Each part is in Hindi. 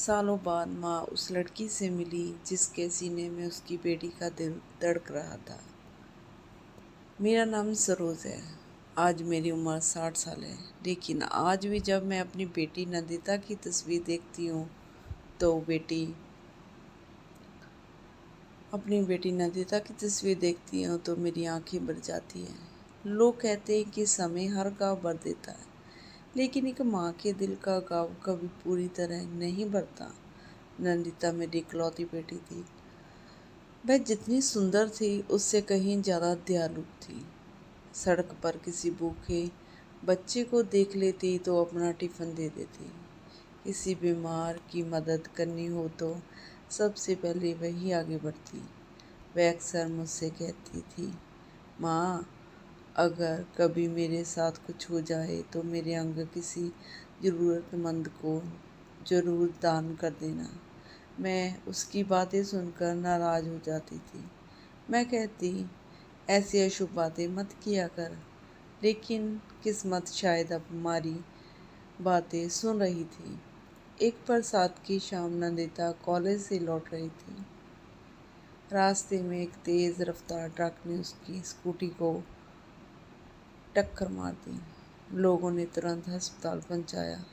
सालों बाद माँ उस लड़की से मिली जिसके सीने में उसकी बेटी का दिल धड़क रहा था। मेरा नाम सरोज है। आज मेरी उम्र 60 साल है, लेकिन आज भी जब मैं अपनी बेटी नंदिता की तस्वीर देखती हूँ तो मेरी आंखें भर जाती हैं। लोग कहते हैं कि समय हर घाव भर देता है, लेकिन एक माँ के दिल का घाव कभी पूरी तरह नहीं भरता। नंदिता मेरी इकलौती बेटी थी। वह जितनी सुंदर थी उससे कहीं ज़्यादा दयालु थी। सड़क पर किसी भूखे बच्चे को देख लेती तो अपना टिफ़िन दे देती। किसी बीमार की मदद करनी हो तो सबसे पहले वही आगे बढ़ती। वह अक्सर मुझसे कहती थी, माँ, अगर कभी मेरे साथ कुछ हो जाए तो मेरे अंग किसी ज़रूरतमंद को ज़रूर दान कर देना। मैं उसकी बातें सुनकर नाराज़ हो जाती थी। मैं कहती, ऐसी अशुभ बातें मत किया कर, लेकिन किस्मत शायद अब हमारी बातें सुन रही थी। एक बरसात की शाम नंदिता कॉलेज से लौट रही थी। रास्ते में एक तेज़ रफ्तार ट्रक ने उसकी स्कूटी को टक्कर मार दी। लोगों ने तुरंत अस्पताल पहुंचाया,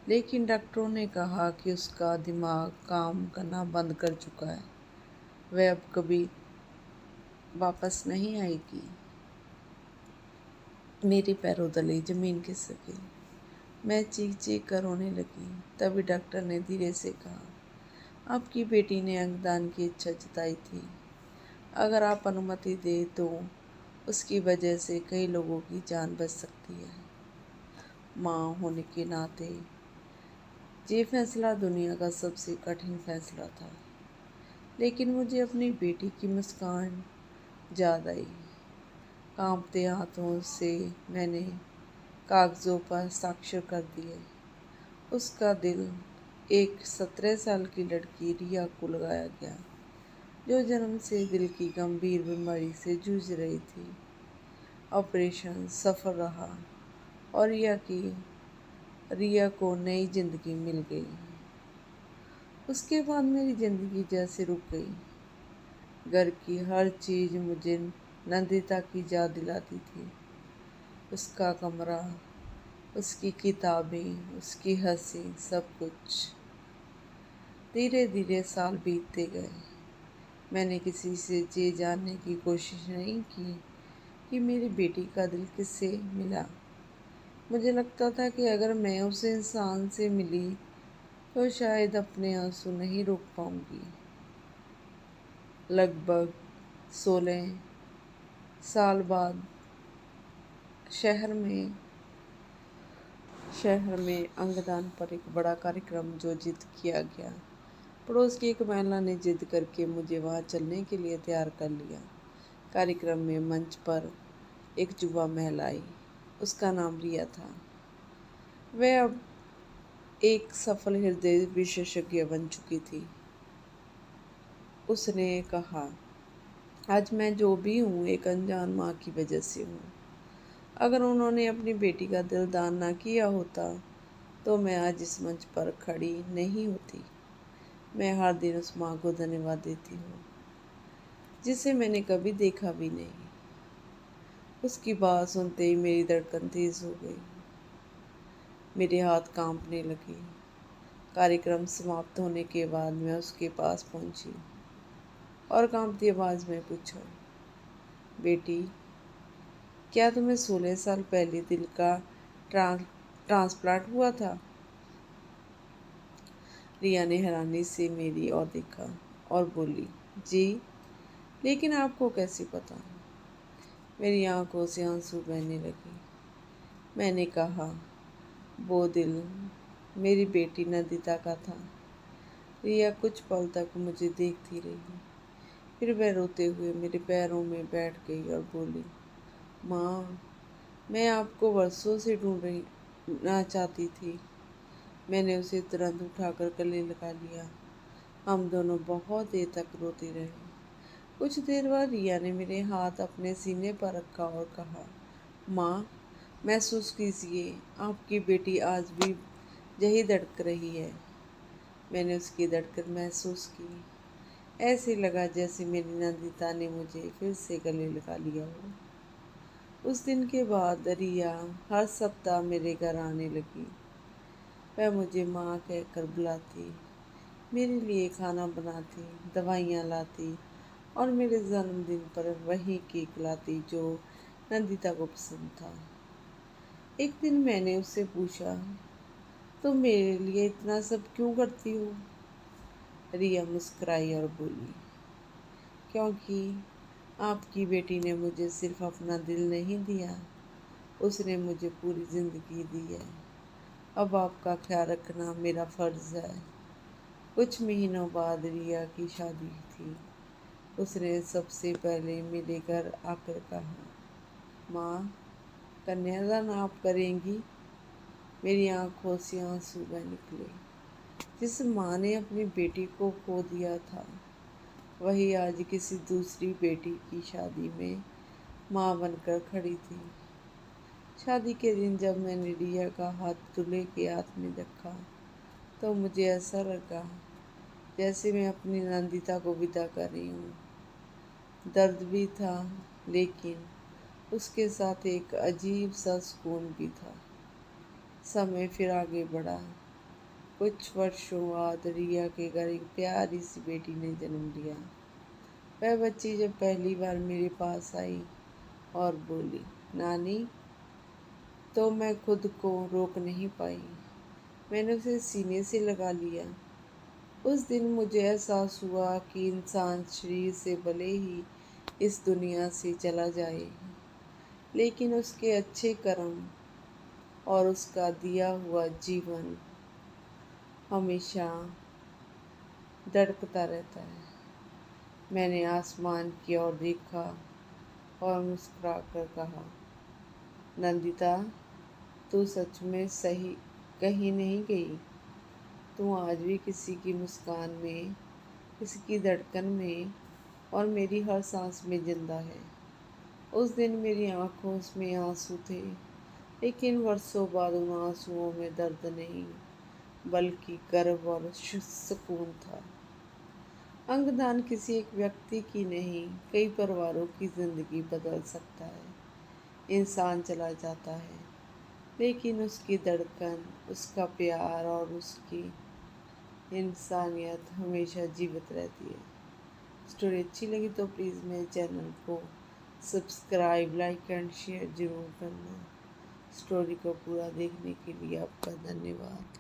लेकिन डॉक्टरों ने कहा कि उसका दिमाग काम करना बंद कर चुका है। वह अब कभी वापस नहीं आएगी। मेरे पैरों तले जमीन खिसक गई। मैं चीख चीख कर रोने लगी। तभी डॉक्टर ने धीरे से कहा, आपकी बेटी ने अंगदान की इच्छा जताई थी। अगर आप अनुमति दें तो उसकी वजह से कई लोगों की जान बच सकती है। माँ होने के नाते ये फैसला दुनिया का सबसे कठिन फैसला था, लेकिन मुझे अपनी बेटी की मुस्कान याद आई। कांपते हाथों से मैंने कागज़ों पर हस्ताक्षर कर दिए। उसका दिल एक 17 साल की लड़की रिया को लगाया गया, जो जन्म से दिल की गंभीर बीमारी से जूझ रही थी। ऑपरेशन सफल रहा और रिया को नई जिंदगी मिल गई। उसके बाद मेरी जिंदगी जैसे रुक गई। घर की हर चीज़ मुझे नंदिता की याद दिलाती थी। उसका कमरा, उसकी किताबें, उसकी हंसी, सब कुछ। धीरे धीरे साल बीतते गए। मैंने किसी से ये जानने की कोशिश नहीं की कि मेरी बेटी का दिल किससे मिला। मुझे लगता था कि अगर मैं उस इंसान से मिली तो शायद अपने आंसू नहीं रोक पाऊंगी। लगभग 16 साल बाद शहर में अंगदान पर एक बड़ा कार्यक्रम आयोजित किया गया। पड़ोस की एक महिला ने जिद करके मुझे वहां चलने के लिए तैयार कर लिया। कार्यक्रम में मंच पर एक युवा महिला आई। उसका नाम रिया था। वह अब एक सफल हृदय विशेषज्ञ बन चुकी थी। उसने कहा, आज मैं जो भी हूँ एक अनजान माँ की वजह से हूँ। अगर उन्होंने अपनी बेटी का दिल दान ना किया होता तो मैं आज इस मंच पर खड़ी नहीं होती। मैं हर दिन उस माँ को धन्यवाद देती हूँ जिसे मैंने कभी देखा भी नहीं। उसकी बात सुनते ही मेरी धड़कन तेज हो गई। मेरे हाथ कांपने लगे। कार्यक्रम समाप्त होने के बाद मैं उसके पास पहुंची और कांपती आवाज में पूछा, बेटी, क्या तुम्हें 16 साल पहले दिल का ट्रांसप्लांट हुआ था? रिया ने हैरानी से मेरी ओर देखा और बोली, जी, लेकिन आपको कैसे पता? मेरी आंखों से आंसू बहने लगे। मैंने कहा, वो दिल मेरी बेटी नंदिता का था। रिया कुछ पल तक मुझे देखती रही, फिर वह रोते हुए मेरे पैरों में बैठ गई और बोली, माँ, मैं आपको वर्षों से ढूंढना चाहती थी। मैंने उसे तुरंत उठाकर गले लगा लिया। हम दोनों बहुत देर तक रोते रहे। कुछ देर बाद रिया ने मेरे हाथ अपने सीने पर रखा और कहा, माँ, महसूस कीजिए, आपकी बेटी आज भी यही धड़क रही है। मैंने उसकी धड़कन महसूस की। ऐसे लगा जैसे मेरी नंदिता ने मुझे फिर से गले लगा लिया हो। उस दिन के बाद रिया हर सप्ताह मेरे घर आने लगी। वह मुझे माँ कहकर बुलाती, मेरे लिए खाना बनाती, दवाइयाँ लाती और मेरे जन्मदिन पर वही केक लाती जो नंदिता को पसंद था। एक दिन मैंने उससे पूछा, तुम मेरे लिए इतना सब क्यों करती हो? रिया मुस्कुराई और बोली, क्योंकि आपकी बेटी ने मुझे सिर्फ अपना दिल नहीं दिया, उसने मुझे पूरी जिंदगी दी है। अब आपका ख्याल रखना मेरा फर्ज है। कुछ महीनों बाद रिया की शादी थी। उसने सबसे पहले मेरे घर आकर कहा, माँ, कन्यादान आप करेंगी? मेरी आंखों से आंसू बह निकले। जिस माँ ने अपनी बेटी को खो दिया था, वही आज किसी दूसरी बेटी की शादी में माँ बनकर खड़ी थी। शादी के दिन जब मैंने रिया का हाथ दूल्हे के हाथ में देखा, तो मुझे ऐसा लगा जैसे मैं अपनी नंदिता को विदा कर रही हूँ। दर्द भी था, लेकिन उसके साथ एक अजीब सा सुकून भी था। समय फिर आगे बढ़ा। कुछ वर्षों बाद रिया के घर एक प्यारी सी बेटी ने जन्म लिया। वह बच्ची जब पहली बार मेरे पास आई और बोली, नानी, तो मैं खुद को रोक नहीं पाई। मैंने उसे सीने से लगा लिया। उस दिन मुझे एहसास हुआ कि इंसान शरीर से भले ही इस दुनिया से चला जाए, लेकिन उसके अच्छे कर्म और उसका दिया हुआ जीवन हमेशा धड़कता रहता है। मैंने आसमान की ओर देखा और मुस्कुरा कर कहा, नंदिता, तू सच में सही कहीं नहीं गई। तू आज भी किसी की मुस्कान में, किसी की धड़कन में और मेरी हर सांस में जिंदा है। उस दिन मेरी आंखों में आंसू थे, लेकिन वर्षों बाद उन आंसुओं में दर्द नहीं, बल्कि गर्व और सुकून था। अंगदान किसी एक व्यक्ति की नहीं, कई परिवारों की जिंदगी बदल सकता है। इंसान चला जाता है, लेकिन उसकी धड़कन, उसका प्यार और उसकी इंसानियत हमेशा जीवित रहती है। स्टोरी अच्छी लगी तो प्लीज़ मेरे चैनल को सब्सक्राइब, लाइक एंड शेयर ज़रूर करना। स्टोरी को पूरा देखने के लिए आपका धन्यवाद।